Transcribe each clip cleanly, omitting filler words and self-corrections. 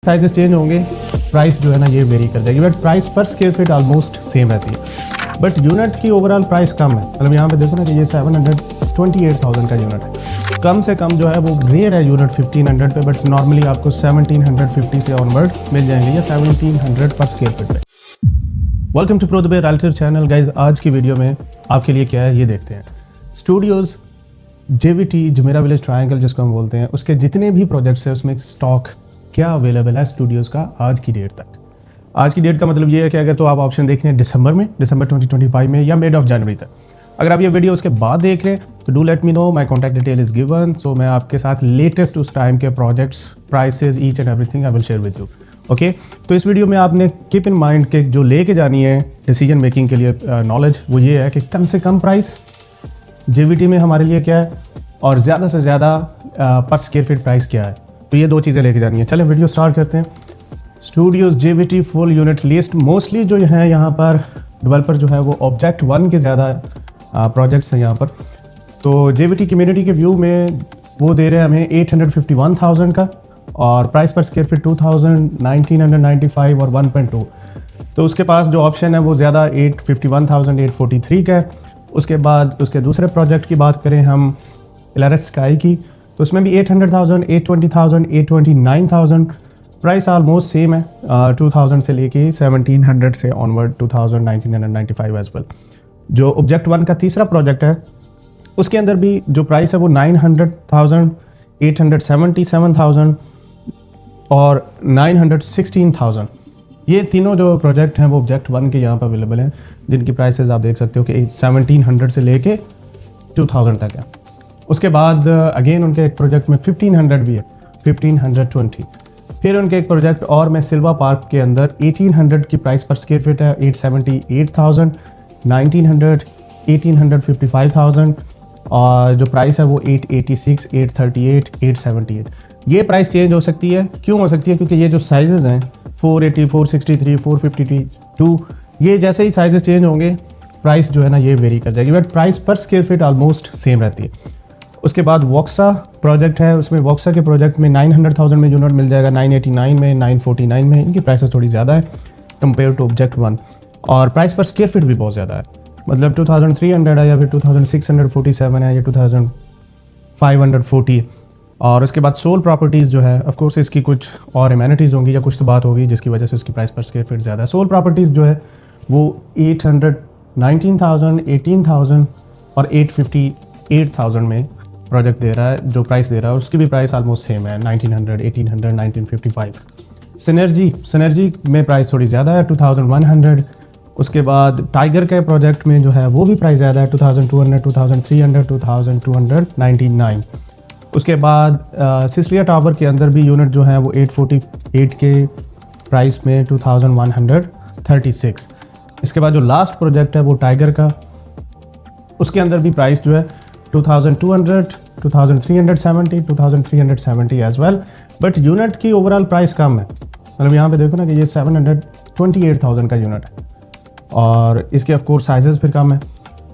Sizes change होंगे, price जो है ना ये वेरी कर जाएगी, बट प्राइस पर स्क्वायर फीट ऑलमोस्ट सेम रहती है। बट यूनिट की ओवरऑल प्राइस कम है, मतलब यहाँ पे देखो ना कि ये 728,000 का यूनिट है। कम से कम जो है वो रेयर है यूनिट 1500 पे, बट नॉर्मली आपको 1750 से ऑनवर्ड मिल जाएंगे या 1700 पर स्क्वायर फीट पे। Welcome to pro Dubai realtor channel guys. आज की वीडियो में आपके लिए क्या है ये देखते हैं। Studios JVT Jumeirah village triangle जिसको हम बोलते हैं, उसके जितने भी प्रोजेक्ट्स हैं उसमें स्टॉक क्या अवेलेबल है स्टूडियोज़ का आज की डेट तक। आज की डेट का मतलब ये है कि अगर तो आप ऑप्शन देख रहे हैं दिसंबर 2025 में या मिड ऑफ जनवरी तक। अगर आप ये वीडियो उसके बाद देख रहे हैं तो do let me know, my contact detail is given. So मैं आपके साथ लेटेस्ट उस टाइम के projects, prices, each and everything I will share with you. Okay, तो इस वीडियो में आपने कीप इन माइंड के जो लेके जानी है डिसीजन मेकिंग के लिए नॉलेज, वो ये है कि कम से कम प्राइस JVT में हमारे लिए क्या है और ज़्यादा से ज़्यादा पर स्क्वायर फीट प्राइस क्या है। तो ये दो चीज़ें लेके जानी है। चलें वीडियो स्टार्ट करते हैं। Studios JVT full unit list, mostly जो है यहाँ पर डेवलपर जो है वो ऑब्जेक्ट 1 के ज़्यादा प्रोजेक्ट्स हैं यहाँ पर। तो JVT कम्युनिटी के व्यू में वो दे रहे हैं हमें 851,000 का, और प्राइस पर स्क्वायर फीट 2000, 1995 और 1.2। तो उसके पास जो ऑप्शन है वो ज़्यादा 851,000, 843 का है। उसके बाद उसके दूसरे प्रोजेक्ट की बात करें हम LRS स्काई की, तो उसमें भी 800,000, 820,000, 829,000। प्राइस ऑलमोस्ट सेम है 2000 से लेके 1700 से ऑनवर्ड 2000, 1995 एज वेल। जो ऑब्जेक्ट 1 का तीसरा प्रोजेक्ट है उसके अंदर भी जो प्राइस है वो 900,000, 877,000 और 916,000। ये तीनों जो प्रोजेक्ट हैं वो ऑब्जेक्ट 1 के यहाँ पर अवेलेबल हैं, जिनकी प्राइसेस आप देख सकते हो कि 1700 से लेके 2000 तक है। उसके बाद अगेन उनके एक प्रोजेक्ट में 1500 भी है, 1520। फिर उनके एक प्रोजेक्ट और में सिल्वा पार्क के अंदर 1800 की प्राइस पर स्क्वायर फीट है, 878,000, 1900, 1855,000 और जो प्राइस है वो 886, 838, 878। ये प्राइस चेंज हो सकती है। क्यों हो सकती है? क्योंकि ये जो साइजेज़ हैं 480, 463, 452, ये जैसे ही साइजेस चेंज होंगे प्राइस जो है ना ये वेरी कर जाएगी, बट प्राइस पर स्क्वायर फीट ऑलमोस्ट सेम रहती है। उसके बाद वॉक्सा प्रोजेक्ट है, उसमें वॉक्सा के प्रोजेक्ट में 900,000 में यूनिट मिल जाएगा, 989 में, 949 में। इनकी प्राइसेस थोड़ी ज़्यादा है कंपेयर टू ऑब्जेक्ट 1, और प्राइस पर स्क्वायर फीट भी बहुत ज़्यादा है, मतलब 2300 है या फिर 2647 है या 2540। और उसके बाद सोल प्रॉपर्टीज़ जो है, ऑफ कोर्स इसकी कुछ और एमेनिटीज़ होंगी या कुछ तो बात होगी जिसकी वजह से उसकी प्राइस पर स्क्वायर फीट ज़्यादा है। सोल प्रॉपर्टीज़ जो है वो 819,000, 18,000 और 858,000 में प्रोजेक्ट दे रहा है। जो प्राइस दे रहा है उसकी भी प्राइस ऑलमोस्ट सेम है, 1900, 1800, 1955। सिनर्जी में प्राइस थोड़ी ज़्यादा है, 2100। उसके बाद टाइगर के प्रोजेक्ट में जो है वो भी प्राइस ज़्यादा है, 2200, 2300, 2299। उसके बाद सिस्ट्रिया टावर के अंदर भी यूनिट जो है वो 848 के प्राइस में 2136। इसके बाद जो लास्ट प्रोजेक्ट है वो टाइगर का, उसके अंदर भी प्राइस जो है 2200, 2370, 2370 एज वेल, बट यूनिट की ओवरऑल प्राइस कम है। मतलब यहाँ पे देखो ना कि ये 728,000 का यूनिट है, और इसके ऑफ कोर्स साइजेस फिर कम है,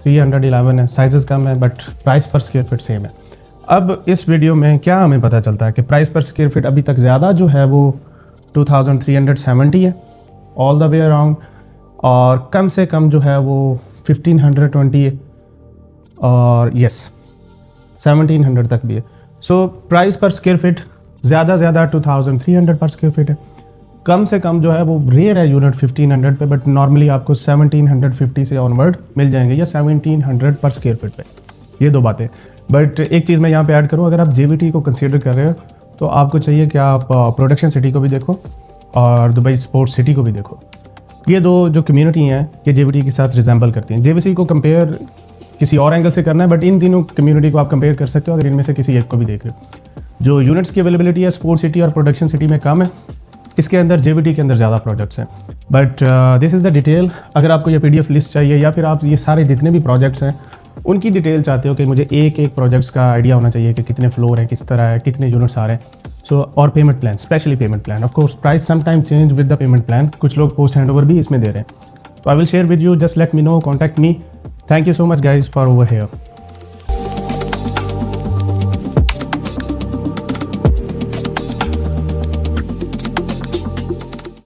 311 है, साइजेस कम है, बट प्राइस पर स्क्वायर फीट सेम है। अब इस वीडियो में क्या हमें पता चलता है कि प्राइस पर स्क्वायर फीट अभी तक ज़्यादा जो है वो 2370 है ऑल द वे अराउंड, और कम से कम जो है वो 1520 है, और यस 1700 तक भी है। सो प्राइस पर स्क्वायर फीट ज़्यादा 2300 पर स्क्वायर फीट है। कम से कम जो है वो रेयर है यूनिट 1500 पे, बट नॉर्मली आपको 1750 से ऑनवर्ड मिल जाएंगे या 1700 पर स्क्वायर फीट पे। ये दो बातें। बट एक चीज़ मैं यहाँ पे ऐड करूँ, अगर आप JVT को कंसीडर कर रहे हो तो आपको चाहिए कि आप प्रोडक्शन सिटी को भी देखो और दुबई स्पोर्ट्स सिटी को भी देखो। ये दो जो कम्युनिटी हैं ये JVT के साथ रिजेंबल करती हैं। JVC को कंपेयर किसी और एंगल से करना है, बट इन तीनों कम्युनिटी को आप कंपेयर कर सकते हो अगर इनमें से किसी एक को भी देख रहे हो। जो यूनिट्स की अवेलेबिलिटी है स्पोर्ट्स सिटी और प्रोडक्शन सिटी में कम है, इसके अंदर JVT के अंदर ज़्यादा प्रोजेक्ट्स हैं। But this is the detail. अगर आपको ये PDF लिस्ट चाहिए या फिर आप ये सारे जितने भी प्रोजेक्ट्स हैं उनकी डिटेल चाहते हो कि मुझे एक प्रोजेक्ट्स का आइडिया होना चाहिए कि कितने फ्लोर हैं, किस तरह है, कितने यूनिट्स आ रहे हैं, सो और payment plan, specially payment plan. Of course price some time change with the payment plan, कुछ लोग पोस्ट हैंडओवर भी इसमें दे रहे हैं। तो आई will share with you, just let me no, contact me. Thank you so much guys for over here.